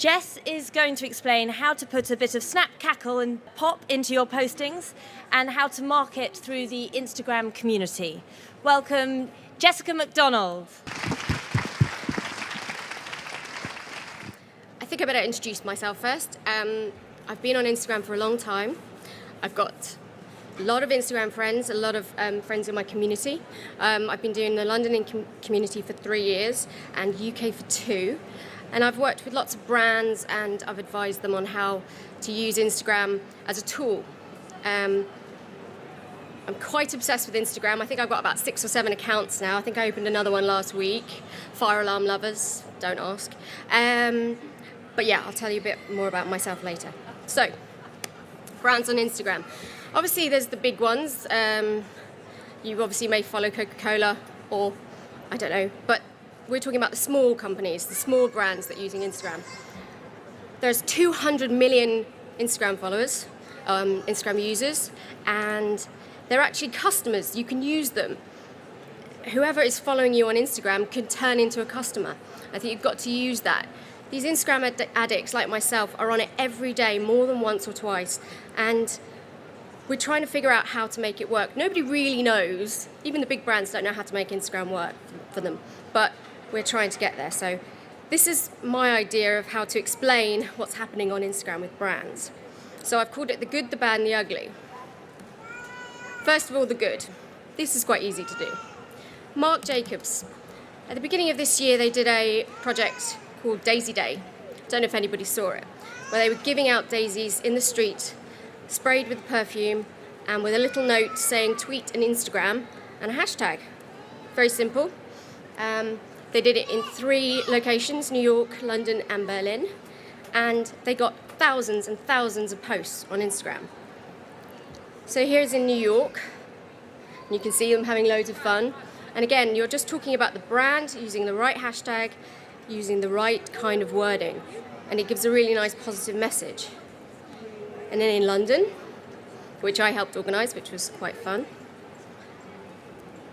Jess is going to explain how to put a bit of snap, cackle and pop into your postings and how to market through the Instagram community. Welcome, Jessica McDonald. I think I better introduce myself first. I've been on Instagram for a long time. I've got a lot of Instagram friends, a lot of friends in my community. I've been doing the London community for 3 years and UK for 2. And I've worked with lots of brands and I've advised them on how to use Instagram as a tool. I'm quite obsessed with Instagram. I think I've got about 6 or 7 accounts now. I think I opened another one last week. Fire alarm lovers, don't ask. But yeah, I'll tell you a bit more about myself later. So, brands on Instagram. Obviously there's the big ones. You obviously may follow Coca-Cola or, I don't know, but we're talking about the small companies, the small brands that are using Instagram. There's 200 million Instagram followers, Instagram users, and they're actually customers. You can use them. Whoever is following you on Instagram can turn into a customer. I think you've got to use that. These Instagram addicts like myself are on it every day, more than once or twice, and we're trying to figure out how to make it work. Nobody really knows, even the big brands don't know how to make Instagram work for them, but we're trying to get there. So this is my idea of how to explain what's happening on Instagram with brands. So I've called it the good, the bad and the ugly. First of all, the good. This is quite easy to do. Marc Jacobs. At the beginning of this year, they did a project called Daisy Day. Don't know if anybody saw it, where they were giving out daisies in the street, sprayed with perfume and with a little note saying tweet and Instagram and a hashtag. Very simple. They did it in 3 locations, New York, London and Berlin, and they got thousands and thousands of posts on Instagram. So here's in New York, and you can see them having loads of fun. And again, you're just talking about the brand, using the right hashtag, using the right kind of wording, and it gives a really nice positive message. And then in London, which I helped organise, which was quite fun.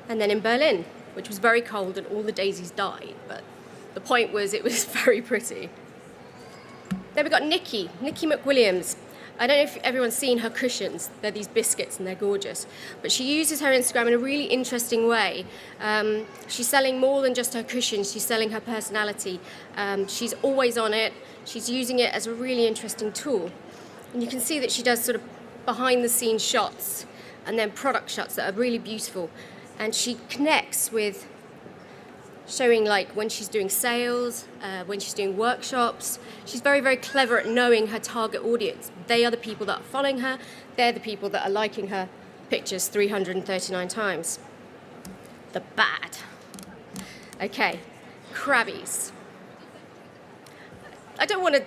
And then in Berlin, which was very cold and all the daisies died, but the point was it was very pretty. Then we got Nikki McWilliams. I don't know if everyone's seen her cushions. They're these biscuits and they're gorgeous. But she uses her Instagram in a really interesting way. She's selling more than just her cushions, she's selling her personality. She's always on it. She's using it as a really interesting tool. And you can see that she does sort of behind the scenes shots and then product shots that are really beautiful. And she connects with showing like when she's doing sales, when she's doing workshops. She's very, very clever at knowing her target audience. They are the people that are following her. They're the people that are liking her pictures 339 times. The bad. Okay, Krabbies. I don't want to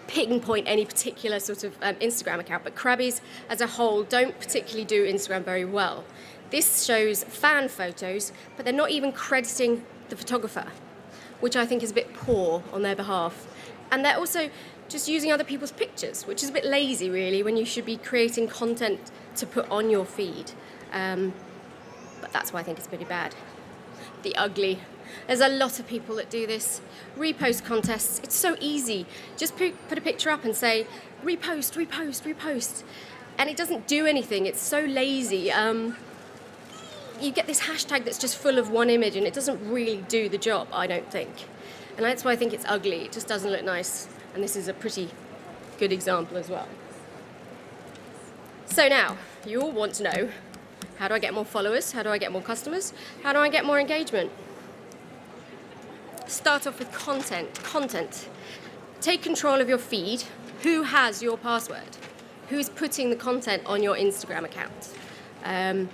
pinpoint any particular sort of Instagram account, but Krabbies as a whole don't particularly do Instagram very well. This shows fan photos, but they're not even crediting the photographer, which I think is a bit poor on their behalf. And they're also just using other people's pictures, which is a bit lazy really, when you should be creating content to put on your feed. But that's why I think it's pretty bad. The ugly. There's a lot of people that do this. Repost contests, it's so easy. Just put a picture up and say, repost, repost, repost. And it doesn't do anything, it's so lazy. You get this hashtag that's just full of one image and it doesn't really do the job, I don't think. And that's why I think it's ugly, it just doesn't look nice. And this is a pretty good example as well. So now, you all want to know, how do I get more followers? How do I get more customers? How do I get more engagement? Start off with content. Take control of your feed. Who has your password? Who's putting the content on your Instagram account?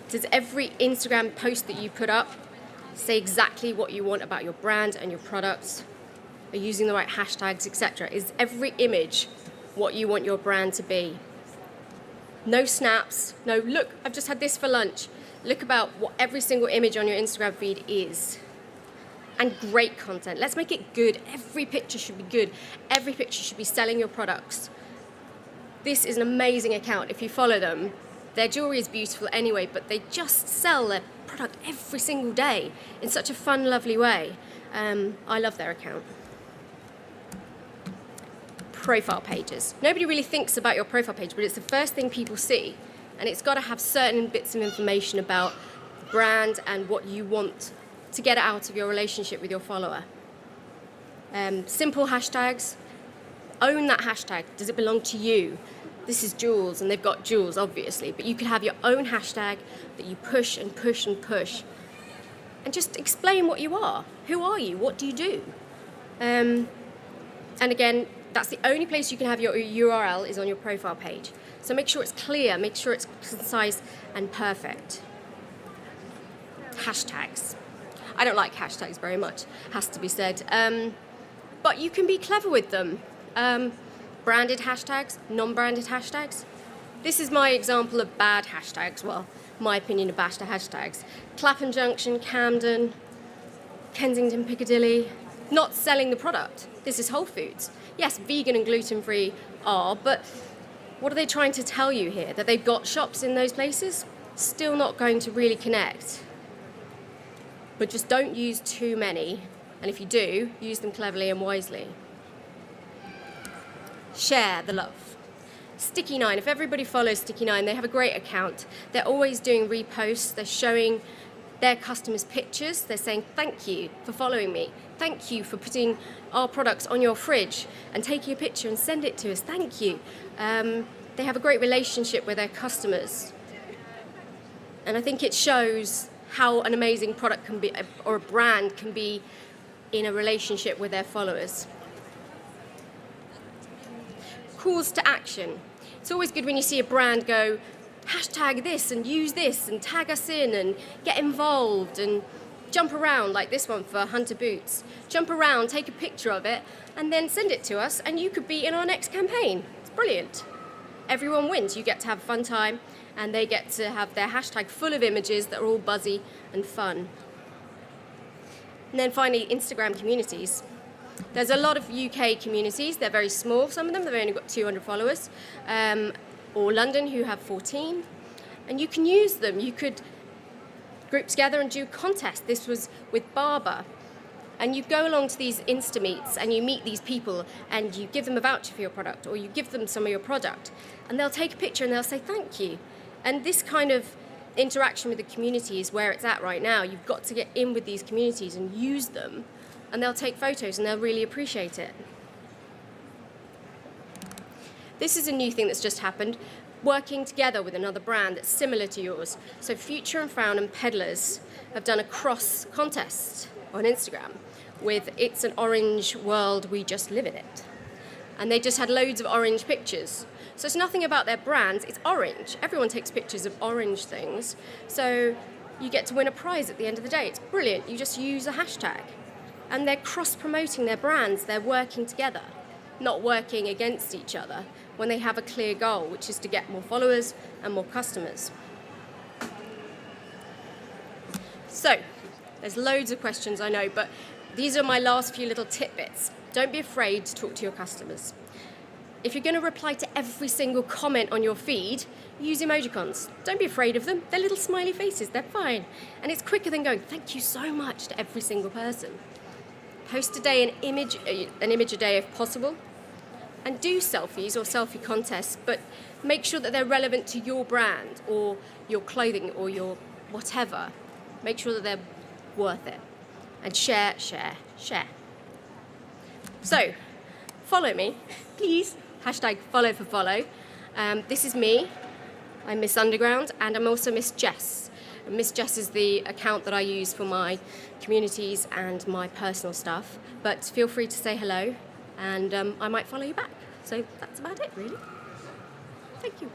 Does every Instagram post that you put up say exactly what you want about your brand and your products? Are you using the right hashtags, etc.? Is every image what you want your brand to be? No snaps, no, look, I've just had this for lunch. Look about what every single image on your Instagram feed is. And great content. Let's make it good. Every picture should be good. Every picture should be selling your products. This is an amazing account. If you follow them, their jewelry is beautiful anyway, but they just sell their product every single day in such a fun, lovely way. I love their account. profile pages. Nobody really thinks about your profile page, but it's the first thing people see. And it's got to have certain bits of information about the brand and what you want to get out of your relationship with your follower. Simple hashtags. Own that hashtag. Does it belong to you? This is Jules, and they've got Jules, obviously, but you can have your own hashtag that you push and push and push. And just explain what you are. Who are you? What do you do? And again, that's the only place you can have your URL is on your profile page. So make sure it's clear, make sure it's concise and perfect. Hashtags. I don't like hashtags very much, has to be said. But you can be clever with them. Branded hashtags, non-branded hashtags. This is my example of bad hashtags. Well, my opinion of bad hashtags. Clapham Junction, Camden, Kensington Piccadilly. Not selling the product. This is Whole Foods. Yes, vegan and gluten-free are, but what are they trying to tell you here? That they've got shops in those places? Still not going to really connect. But just don't use too many, and if you do, use them cleverly and wisely. Share the love. Sticky 9, if everybody follows Sticky 9, they have a great account. They're always doing reposts, they're showing their customers pictures, they're saying thank you for following me, thank you for putting our products on your fridge and taking a picture and send it to us, thank you. They have a great relationship with their customers. And I think it shows how an amazing product can be, or a brand can be in a relationship with their followers. Calls to action. It's always good when you see a brand go, hashtag this and use this and tag us in and get involved and jump around like this one for Hunter Boots. Jump around, take a picture of it and then send it to us and you could be in our next campaign. It's brilliant. Everyone wins. You get to have a fun time and they get to have their hashtag full of images that are all buzzy and fun. And then finally, Instagram communities. There's a lot of UK communities. They're very small, some of them. They've only got 200 followers. Or London, who have 14. And you can use them. You could group together and do a contest. This was with Barber. And you go along to these Insta meets and you meet these people and you give them a voucher for your product or you give them some of your product. And they'll take a picture and they'll say thank you. And this kind of interaction with the community is where it's at right now. You've got to get in with these communities and use them. And they'll take photos and they'll really appreciate it. This is a new thing that's just happened, working together with another brand that's similar to yours. So Future and Frown and Peddlers have done a cross contest on Instagram with It's an Orange World, We Just Live in It. And they just had loads of orange pictures. So it's nothing about their brands, it's orange. Everyone takes pictures of orange things. So you get to win a prize at the end of the day. It's brilliant, you just use a hashtag. And they're cross-promoting their brands, they're working together, not working against each other when they have a clear goal, which is to get more followers and more customers. So, there's loads of questions, I know, but these are my last few little tidbits. Don't be afraid to talk to your customers. If you're going to reply to every single comment on your feed, use emojicons. Don't be afraid of them. They're little smiley faces, they're fine. And it's quicker than going, thank you so much to every single person. Post a day, an image a day if possible. And do selfies or selfie contests, but make sure that they're relevant to your brand or your clothing or your whatever. Make sure that they're worth it. And share, share, share. So, follow me, please. Hashtag follow for follow. This is me. I'm Miss Underground, and I'm also Miss Jess. And Miss Jess is the account that I use for my communities and my personal stuff. But feel free to say hello, and I might follow you back. So that's about it, really. Thank you.